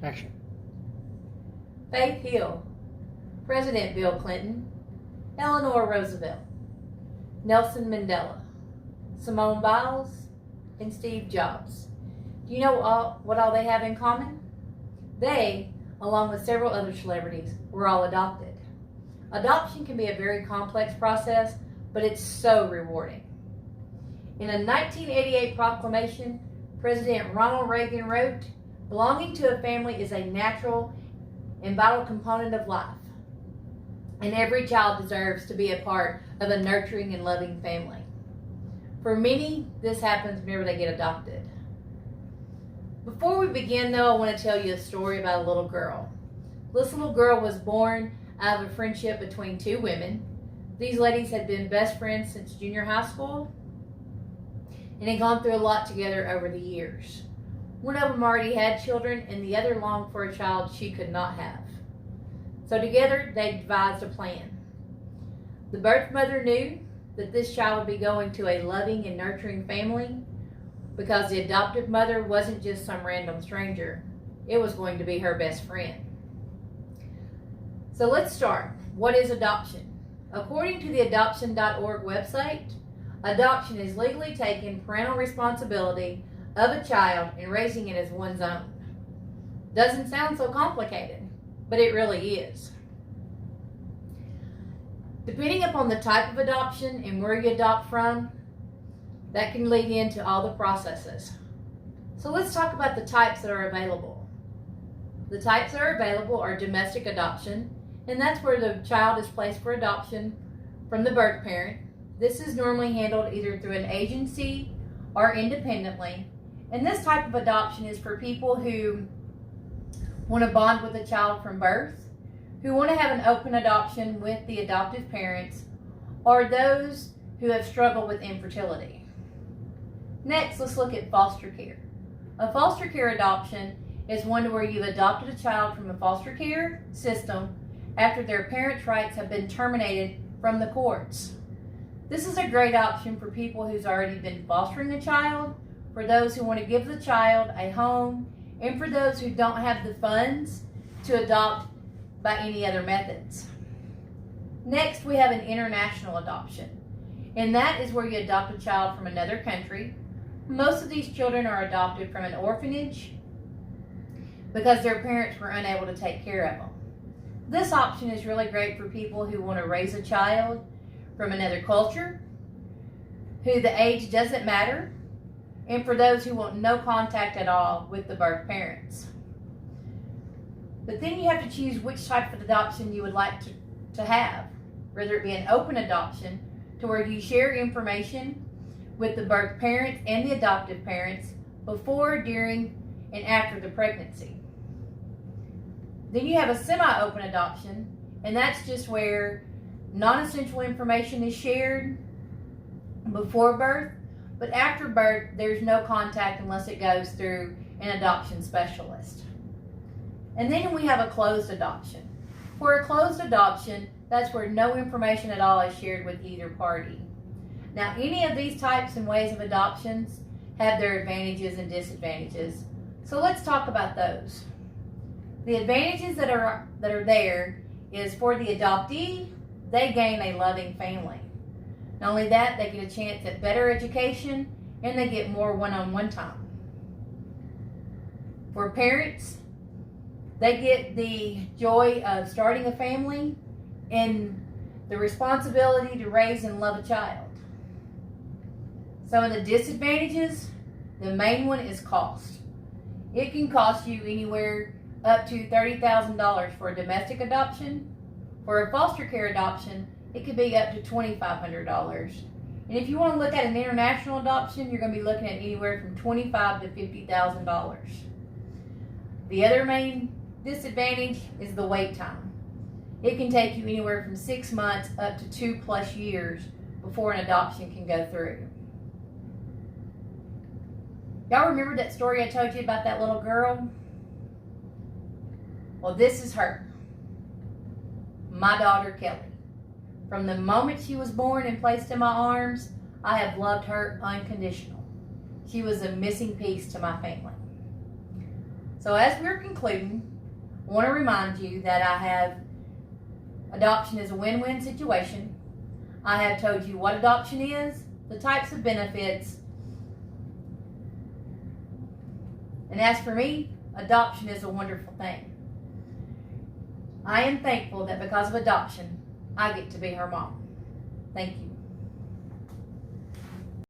Action. Faith Hill, President Bill Clinton, Eleanor Roosevelt, Nelson Mandela, Simone Biles, and Steve Jobs. Do you know what all they have in common? They, along with several other celebrities, were all adopted. Adoption can be a very complex process, but it's so rewarding. In a 1988 proclamation, President Ronald Reagan wrote, "Belonging to a family is a natural and vital component of life, and every child deserves to be a part of a nurturing and loving family." For many, this happens whenever they get adopted. Before we begin, though, I want to tell you a story about a little girl. This little girl was born out of a friendship between two women. These ladies had been best friends since junior high school and had gone through a lot together over the years. One of them already had children, and the other longed for a child she could not have. So together, they devised a plan. The birth mother knew that this child would be going to a loving and nurturing family because the adoptive mother wasn't just some random stranger. It was going to be her best friend. So let's start. What is adoption? According to the adoption.org website, adoption is legally taking parental responsibility of a child and raising it as one's own. Doesn't sound so complicated, but it really is. Depending upon the type of adoption and where you adopt from, that can lead into all the processes. So let's talk about the types that are available. The types that are available are domestic adoption, and that's where the child is placed for adoption from the birth parent. This is normally handled either through an agency or independently. And this type of adoption is for people who want to bond with a child from birth, who want to have an open adoption with the adoptive parents, or those who have struggled with infertility. Next, let's look at foster care. A foster care adoption is one where you've adopted a child from a foster care system after their parents' rights have been terminated from the courts. This is a great option for people who's already been fostering a child, for those who want to give the child a home, and for those who don't have the funds to adopt by any other methods. Next, we have an international adoption, and that is where you adopt a child from another country. Most of these children are adopted from an orphanage because their parents were unable to take care of them. This option is really great for people who want to raise a child from another culture, who the age doesn't matter, and for those who want no contact at all with the birth parents. But then you have to choose which type of adoption you would like to have, whether it be an open adoption to where you share information with the birth parents and the adoptive parents before, during, and after the pregnancy. Then you have a semi-open adoption, and that's just where non-essential information is shared before birth, but after birth, there's no contact unless it goes through an adoption specialist. And then we have a closed adoption. For a closed adoption, that's where no information at all is shared with either party. Now, any of these types and ways of adoptions have their advantages and disadvantages. So let's talk about those. The advantages that are there is for the adoptee, they gain a loving family. Not only that, they get a chance at better education and they get more one-on-one time. For parents, they get the joy of starting a family and the responsibility to raise and love a child. Some of the disadvantages, the main one is cost. It can cost you anywhere up to $30,000 for a domestic adoption. For a foster care adoption, it could be up to $2,500. And if you want to look at an international adoption, you're going to be looking at anywhere from $25,000 to $50,000. The other main disadvantage is the wait time. It can take you anywhere from 6 months up to 2+ years before an adoption can go through. Y'all remember that story I told you about that little girl? Well, this is her. My daughter, Kelly. From the moment she was born and placed in my arms, I have loved her unconditional. She was a missing piece to my family. So as we're concluding, I want to remind you that adoption is a win-win situation. I have told you what adoption is, the types of benefits, and as for me, adoption is a wonderful thing. I am thankful that because of adoption, I get to be her mom. Thank you.